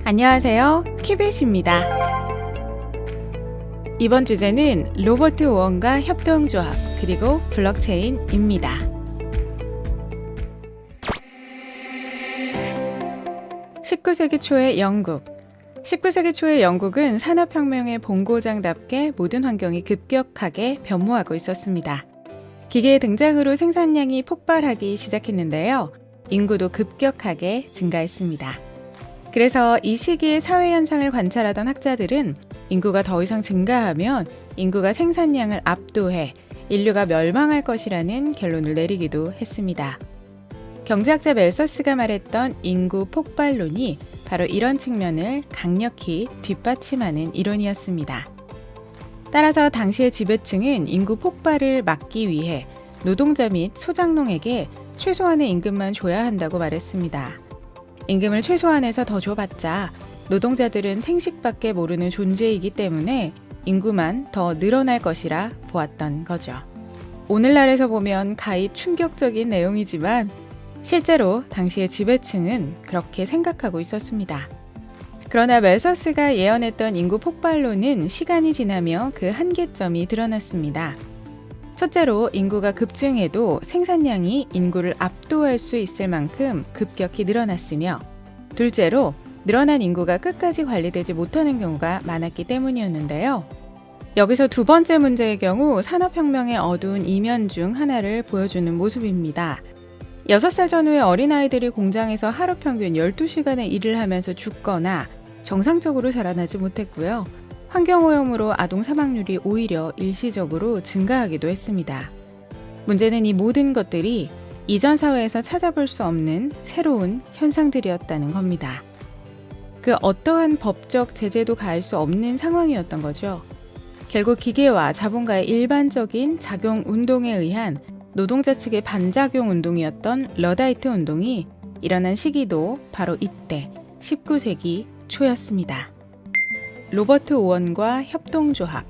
안녕하세요. 키벳입니다. 이번 주제는 로버트 오원과 협동조합 그리고 블록체인입니다. 19세기 초의 영국. 19세기 초의 영국은 산업혁명의 본고장답게 모든 환경이 급격하게 변모하고 있었습니다. 기계의 등장으로 생산량이 폭발하기 시작했는데요. 인구도 급격하게 증가했습니다. 그래서 이 시기의 사회 현상을 관찰하던 학자들은 인구가 더 이상 증가하면 인구가 생산량을 압도해 인류가 멸망할 것이라는 결론을 내리기도 했습니다. 경제학자 멜서스가 말했던 인구 폭발론이 바로 이런 측면을 강력히 뒷받침하는 이론이었습니다. 따라서 당시의 지배층은 인구 폭발을 막기 위해 노동자 및 소장농에게 최소한의 임금만 줘야 한다고 말했습니다. 임금을 최소한에서 더 줘봤자 노동자들은 생식밖에 모르는 존재이기 때문에 인구만 더 늘어날 것이라 보았던 거죠. 오늘날에서 보면 가히 충격적인 내용이지만 실제로 당시의 지배층은 그렇게 생각하고 있었습니다. 그러나 멜서스가 예언했던 인구 폭발론은 시간이 지나며 그 한계점이 드러났습니다. 첫째로 인구가 급증해도 생산량이 인구를 압도할 수 있을 만큼 급격히 늘어났으며, 둘째로 늘어난 인구가 끝까지 관리되지 못하는 경우가 많았기 때문이었는데요. 여기서 두 번째 문제의 경우 산업혁명의 어두운 이면 중 하나를 보여주는 모습입니다. 6살 전후의 어린아이들이 공장에서 하루 평균 12시간의 일을 하면서 죽거나 정상적으로 자라나지 못했고요. 환경오염으로 아동 사망률이 오히려 일시적으로 증가하기도 했습니다. 문제는 이 모든 것들이 이전 사회에서 찾아볼 수 없는 새로운 현상들이었다는 겁니다. 그 어떠한 법적 제재도 가할 수 없는 상황이었던 거죠. 결국 기계와 자본가의 일반적인 작용 운동에 의한 노동자 측의 반작용 운동이었던 러다이트 운동이 일어난 시기도 바로 이때 19세기 초였습니다. 로버트 오원과 협동조합.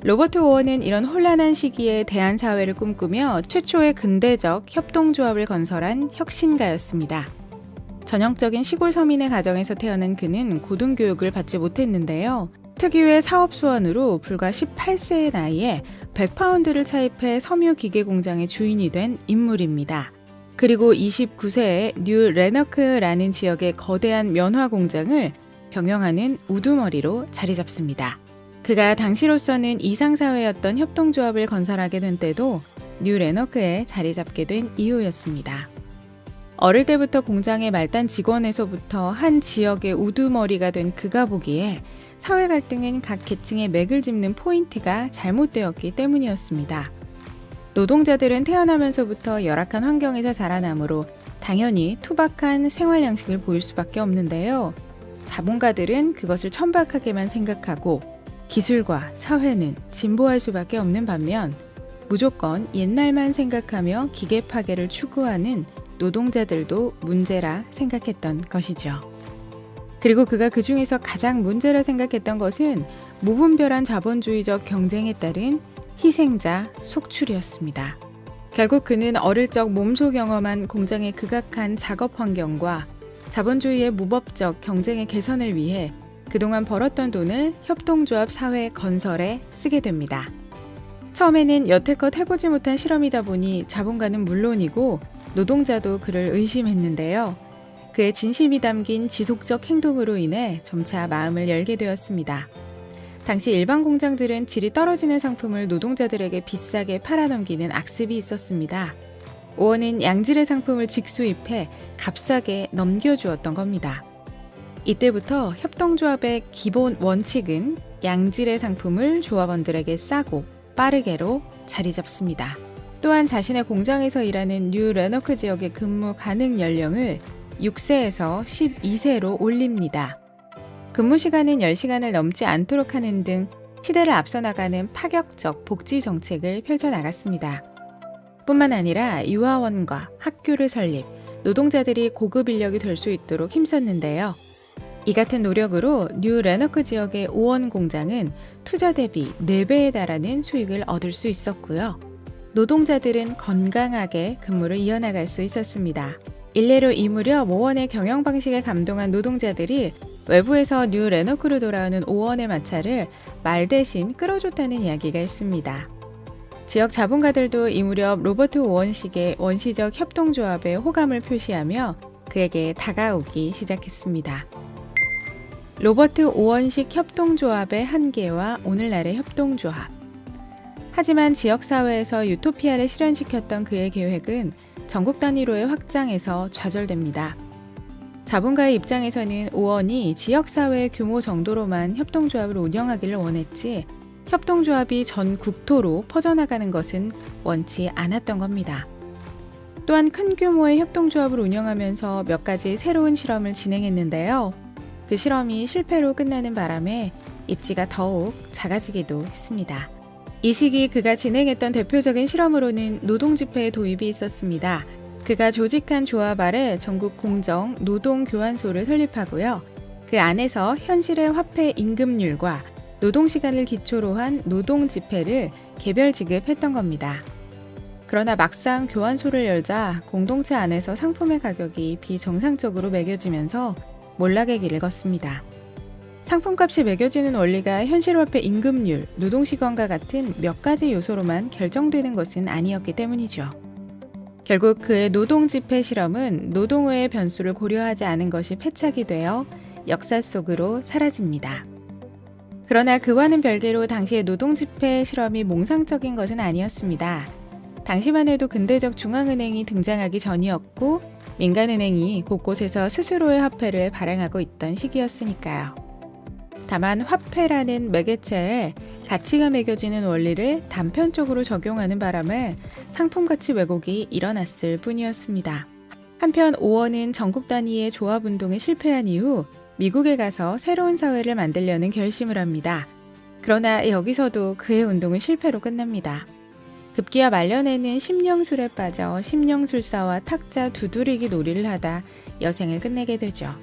로버트 오원은 이런 혼란한 시기에 대한사회를 꿈꾸며 최초의 근대적 협동조합을 건설한 혁신가였습니다. 전형적인 시골 서민의 가정에서 태어난 그는 고등교육을 받지 못했는데요. 특유의 사업 수완으로 불과 18세의 나이에 100파운드를 차입해 섬유 기계 공장의 주인이 된 인물입니다. 그리고 29세에 뉴 레너크라는 지역의 거대한 면화 공장을 경영하는 우두머리로 자리 잡습니다. 그가 당시로서는 이상사회였던 협동조합을 건설하게 된 때도 뉴 레너크에 자리 잡게 된 이유였습니다. 어릴 때부터 공장의 말단 직원에서부터 한 지역의 우두머리가 된 그가 보기에 사회 갈등은 각 계층의 맥을 짚는 포인트가 잘못되었기 때문이었습니다. 노동자들은 태어나면서부터 열악한 환경에서 자라나므로 당연히 투박한 생활 양식을 보일 수밖에 없는데요. 자본가들은 그것을 천박하게만 생각하고 기술과 사회는 진보할 수밖에 없는 반면 무조건 옛날만 생각하며 기계 파괴를 추구하는 노동자들도 문제라 생각했던 것이죠. 그리고 그가 그 중에서 가장 문제라 생각했던 것은 무분별한 자본주의적 경쟁에 따른 희생자 속출이었습니다. 결국 그는 어릴 적 몸소 경험한 공장의 극악한 작업 환경과 자본주의의 무법적 경쟁의 개선을 위해 그동안 벌었던 돈을 협동조합 사회 건설에 쓰게 됩니다. 처음에는 여태껏 해보지 못한 실험이다 보니 자본가는 물론이고 노동자도 그를 의심했는데요. 그의 진심이 담긴 지속적 행동으로 인해 점차 마음을 열게 되었습니다. 당시 일반 공장들은 질이 떨어지는 상품을 노동자들에게 비싸게 팔아넘기는 악습이 있었습니다. 오원은 양질의 상품을 직수입해 값싸게 넘겨주었던 겁니다. 이때부터 협동조합의 기본 원칙은 양질의 상품을 조합원들에게 싸고 빠르게로 자리 잡습니다. 또한 자신의 공장에서 일하는 뉴 레너크 지역의 근무 가능 연령을 6세에서 12세로 올립니다. 근무 시간은 10시간을 넘지 않도록 하는 등 시대를 앞서 나가는 파격적 복지 정책을 펼쳐나갔습니다. 뿐만 아니라 유아원과 학교를 설립, 노동자들이 고급 인력이 될 수 있도록 힘썼는데요. 이 같은 노력으로 뉴 레너크 지역의 오원 공장은 투자 대비 4배에 달하는 수익을 얻을 수 있었고요. 노동자들은 건강하게 근무를 이어나갈 수 있었습니다. 일례로 이 무렵 오원의 경영 방식에 감동한 노동자들이 외부에서 뉴 레노크로 돌아오는 오원의 마차를 말 대신 끌어줬다는 이야기가 있습니다. 지역 자본가들도 이 무렵 로버트 오원식의 원시적 협동조합에 호감을 표시하며 그에게 다가오기 시작했습니다. 로버트 오원식 협동조합의 한계와 오늘날의 협동조합. 하지만 지역사회에서 유토피아를 실현시켰던 그의 계획은 전국 단위로의 확장에서 좌절됩니다. 자본가의 입장에서는 오원이 지역사회 규모 정도로만 협동조합을 운영하기를 원했지 협동조합이 전 국토로 퍼져나가는 것은 원치 않았던 겁니다. 또한 큰 규모의 협동조합을 운영하면서 몇 가지 새로운 실험을 진행했는데요. 그 실험이 실패로 끝나는 바람에 입지가 더욱 작아지기도 했습니다. 이 시기 그가 진행했던 대표적인 실험으로는 노동집회의 도입이 있었습니다. 그가 조직한 조합 아래 전국 공정 노동교환소를 설립하고요. 그 안에서 현실의 화폐 임금률과 노동시간을 기초로 한 노동집회를 개별 지급했던 겁니다. 그러나 막상 교환소를 열자 공동체 안에서 상품의 가격이 비정상적으로 매겨지면서 몰락의 길을 걷습니다. 상품값이 매겨지는 원리가 현실화폐 임금률, 노동시간과 같은 몇 가지 요소로만 결정되는 것은 아니었기 때문이죠. 결국 그의 노동집회 실험은 노동의 변수를 고려하지 않은 것이 패착이 되어 역사 속으로 사라집니다. 그러나 그와는 별개로 당시의 노동집회 실험이 몽상적인 것은 아니었습니다. 당시만 해도 근대적 중앙은행이 등장하기 전이었고 민간은행이 곳곳에서 스스로의 화폐를 발행하고 있던 시기였으니까요. 다만 화폐라는 매개체에 가치가 매겨지는 원리를 단편적으로 적용하는 바람에 상품가치 왜곡이 일어났을 뿐이었습니다. 한편 오원은 전국 단위의 조합운동에 실패한 이후 미국에 가서 새로운 사회를 만들려는 결심을 합니다. 그러나 여기서도 그의 운동은 실패로 끝납니다. 급기야 말년에는 심령술에 빠져 심령술사와 탁자 두드리기 놀이를 하다 여생을 끝내게 되죠.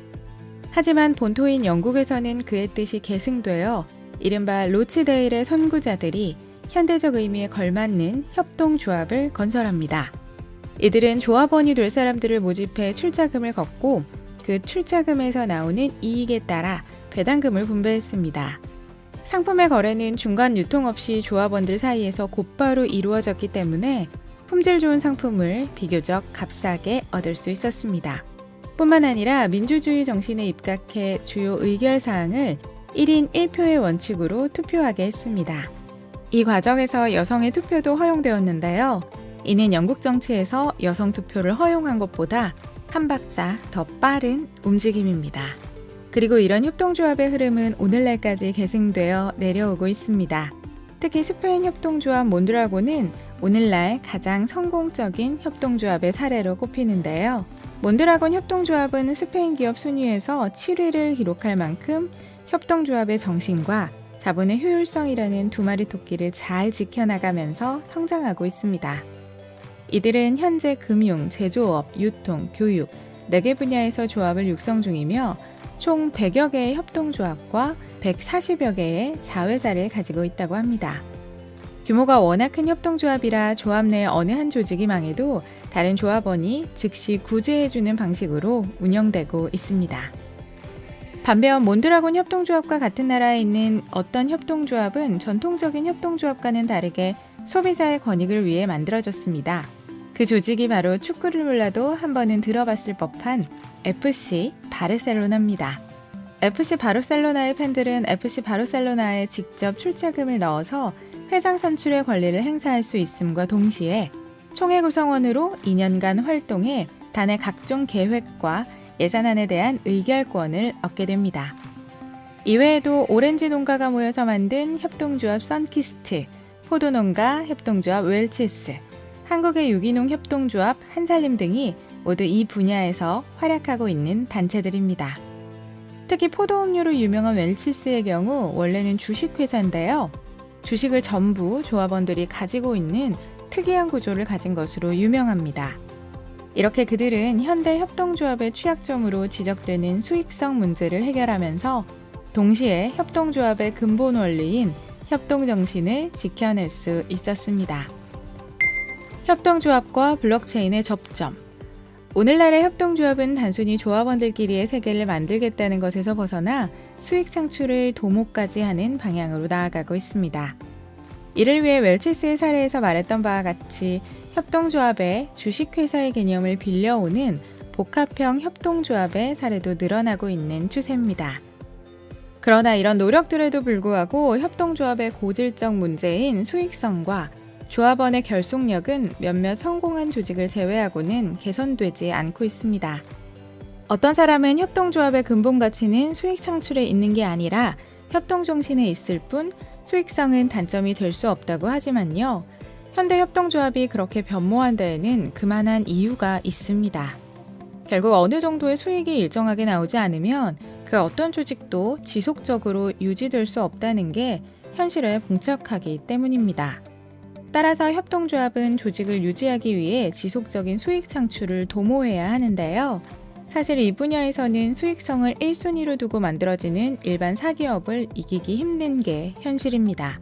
하지만 본토인 영국에서는 그의 뜻이 계승되어 이른바 로치데일의 선구자들이 현대적 의미에 걸맞는 협동조합을 건설합니다. 이들은 조합원이 될 사람들을 모집해 출자금을 걷고 그 출자금에서 나오는 이익에 따라 배당금을 분배했습니다. 상품의 거래는 중간 유통 없이 조합원들 사이에서 곧바로 이루어졌기 때문에 품질 좋은 상품을 비교적 값싸게 얻을 수 있었습니다. 뿐만 아니라 민주주의 정신에 입각해 주요 의결사항을 1인 1표의 원칙으로 투표하게 했습니다. 이 과정에서 여성의 투표도 허용되었는데요. 이는 영국 정치에서 여성 투표를 허용한 것보다 한 박자 더 빠른 움직임입니다. 그리고 이런 협동조합의 흐름은 오늘날까지 계승되어 내려오고 있습니다. 특히 스페인 협동조합 몬드라곤은 오늘날 가장 성공적인 협동조합의 사례로 꼽히는데요. 몬드라곤 협동조합은 스페인 기업 순위에서 7위를 기록할 만큼 협동조합의 정신과 자본의 효율성이라는 두 마리 토끼를 잘 지켜나가면서 성장하고 있습니다. 이들은 현재 금융, 제조업, 유통, 교육 4개 분야에서 조합을 육성 중이며 총 100여 개의 협동조합과 140여 개의 자회사를 가지고 있다고 합니다. 규모가 워낙 큰 협동조합이라 조합 내 어느 한 조직이 망해도 다른 조합원이 즉시 구제해주는 방식으로 운영되고 있습니다. 반면 몬드라곤 협동조합과 같은 나라에 있는 어떤 협동조합은 전통적인 협동조합과는 다르게 소비자의 권익을 위해 만들어졌습니다. 그 조직이 바로 축구를 몰라도 한 번은 들어봤을 법한 FC 바르셀로나입니다. FC 바르셀로나의 팬들은 FC 바르셀로나에 직접 출자금을 넣어서 회장 선출의 권리를 행사할 수 있음과 동시에 총회 구성원으로 2년간 활동해 단의 각종 계획과 예산안에 대한 의결권을 얻게 됩니다. 이외에도 오렌지 농가가 모여서 만든 협동조합 선키스트, 포도농가 협동조합 웰체스, 한국의 유기농 협동조합 한살림 등이 모두 이 분야에서 활약하고 있는 단체들입니다. 특히 포도음료로 유명한 웰치스의 경우 원래는 주식회사인데요. 주식을 전부 조합원들이 가지고 있는 특이한 구조를 가진 것으로 유명합니다. 이렇게 그들은 현대 협동조합의 취약점으로 지적되는 수익성 문제를 해결하면서 동시에 협동조합의 근본 원리인 협동정신을 지켜낼 수 있었습니다. 협동조합과 블록체인의 접점. 오늘날의 협동조합은 단순히 조합원들끼리의 세계를 만들겠다는 것에서 벗어나 수익 창출을 도모까지 하는 방향으로 나아가고 있습니다. 이를 위해 웰치스의 사례에서 말했던 바와 같이 협동조합의 주식회사의 개념을 빌려오는 복합형 협동조합의 사례도 늘어나고 있는 추세입니다. 그러나 이런 노력들에도 불구하고 협동조합의 고질적 문제인 수익성과 조합원의 결속력은 몇몇 성공한 조직을 제외하고는 개선되지 않고 있습니다. 어떤 사람은 협동조합의 근본 가치는 수익 창출에 있는 게 아니라 협동 정신에 있을 뿐 수익성은 단점이 될 수 없다고 하지만요. 현대 협동조합이 그렇게 변모한 데에는 그만한 이유가 있습니다. 결국 어느 정도의 수익이 일정하게 나오지 않으면 그 어떤 조직도 지속적으로 유지될 수 없다는 게 현실에 봉착하기 때문입니다. 따라서 협동조합은 조직을 유지하기 위해 지속적인 수익 창출을 도모해야 하는데요. 사실 이 분야에서는 수익성을 1순위로 두고 만들어지는 일반 사기업을 이기기 힘든 게 현실입니다.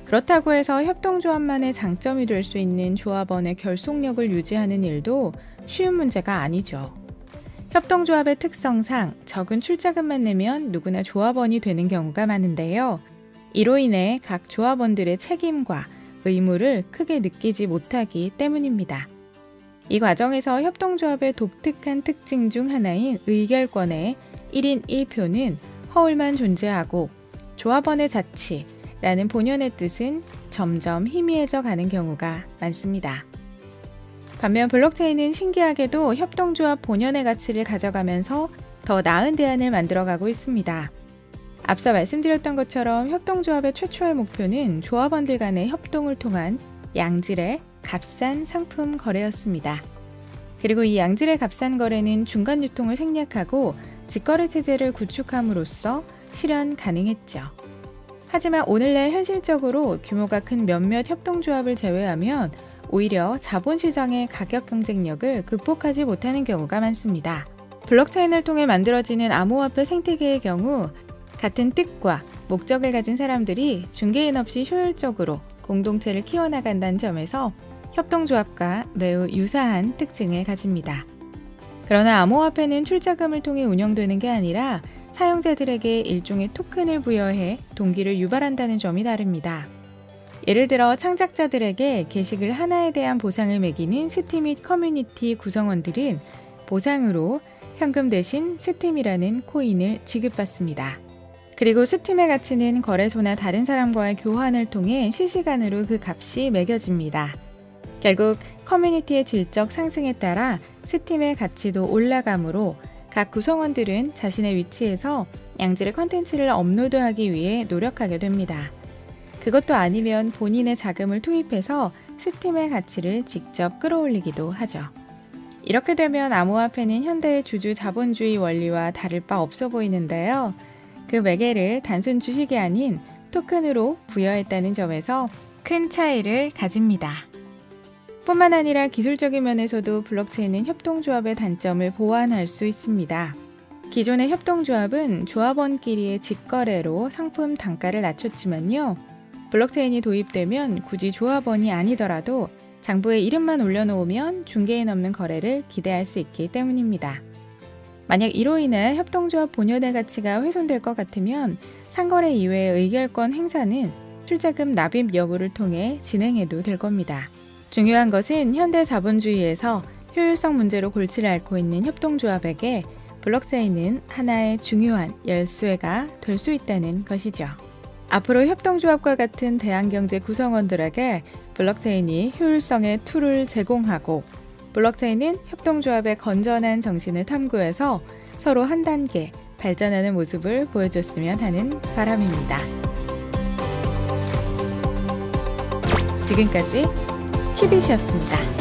그렇다고 해서 협동조합만의 장점이 될 수 있는 조합원의 결속력을 유지하는 일도 쉬운 문제가 아니죠. 협동조합의 특성상 적은 출자금만 내면 누구나 조합원이 되는 경우가 많은데요. 이로 인해 각 조합원들의 책임과 의무를 크게 느끼지 못하기 때문입니다. 이 과정에서 협동조합의 독특한 특징 중 하나인 의결권의 1인 1표는 허울만 존재하고 조합원의 자치라는 본연의 뜻은 점점 희미해져 가는 경우가 많습니다. 반면 블록체인은 신기하게도 협동조합 본연의 가치를 가져가면서 더 나은 대안을 만들어가고 있습니다. 앞서 말씀드렸던 것처럼 협동조합의 최초의 목표는 조합원들 간의 협동을 통한 양질의 값싼 상품 거래였습니다. 그리고 이 양질의 값싼 거래는 중간 유통을 생략하고 직거래 체제를 구축함으로써 실현 가능했죠. 하지만 오늘날 현실적으로 규모가 큰 몇몇 협동조합을 제외하면 오히려 자본시장의 가격 경쟁력을 극복하지 못하는 경우가 많습니다. 블록체인을 통해 만들어지는 암호화폐 생태계의 경우 같은 뜻과 목적을 가진 사람들이 중개인 없이 효율적으로 공동체를 키워나간다는 점에서 협동조합과 매우 유사한 특징을 가집니다. 그러나 암호화폐는 출자금을 통해 운영되는 게 아니라 사용자들에게 일종의 토큰을 부여해 동기를 유발한다는 점이 다릅니다. 예를 들어 창작자들에게 게시글 하나에 대한 보상을 매기는 스팀 및 커뮤니티 구성원들은 보상으로 현금 대신 스팀이라는 코인을 지급받습니다. 그리고 스팀의 가치는 거래소나 다른 사람과의 교환을 통해 실시간으로 그 값이 매겨집니다. 결국 커뮤니티의 질적 상승에 따라 스팀의 가치도 올라가므로 각 구성원들은 자신의 위치에서 양질의 컨텐츠를 업로드하기 위해 노력하게 됩니다. 그것도 아니면 본인의 자금을 투입해서 스팀의 가치를 직접 끌어올리기도 하죠. 이렇게 되면 암호화폐는 현대의 주주 자본주의 원리와 다를 바 없어 보이는데요. 그 매개를 단순 주식이 아닌 토큰으로 부여했다는 점에서 큰 차이를 가집니다. 뿐만 아니라 기술적인 면에서도 블록체인은 협동조합의 단점을 보완할 수 있습니다. 기존의 협동조합은 조합원끼리의 직거래로 상품 단가를 낮췄지만요. 블록체인이 도입되면 굳이 조합원이 아니더라도 장부에 이름만 올려놓으면 중개인 없는 거래를 기대할 수 있기 때문입니다. 만약 이로 인해 협동조합 본연의 가치가 훼손될 것 같으면 상거래 이외의 의결권 행사는 출자금 납입 여부를 통해 진행해도 될 겁니다. 중요한 것은 현대 자본주의에서 효율성 문제로 골치를 앓고 있는 협동조합에게 블록체인은 하나의 중요한 열쇠가 될 수 있다는 것이죠. 앞으로 협동조합과 같은 대한경제 구성원들에게 블록체인이 효율성의 툴을 제공하고 블록체인은 협동조합의 건전한 정신을 탐구해서 서로 한 단계 발전하는 모습을 보여줬으면 하는 바람입니다. 지금까지 키빗이었습니다.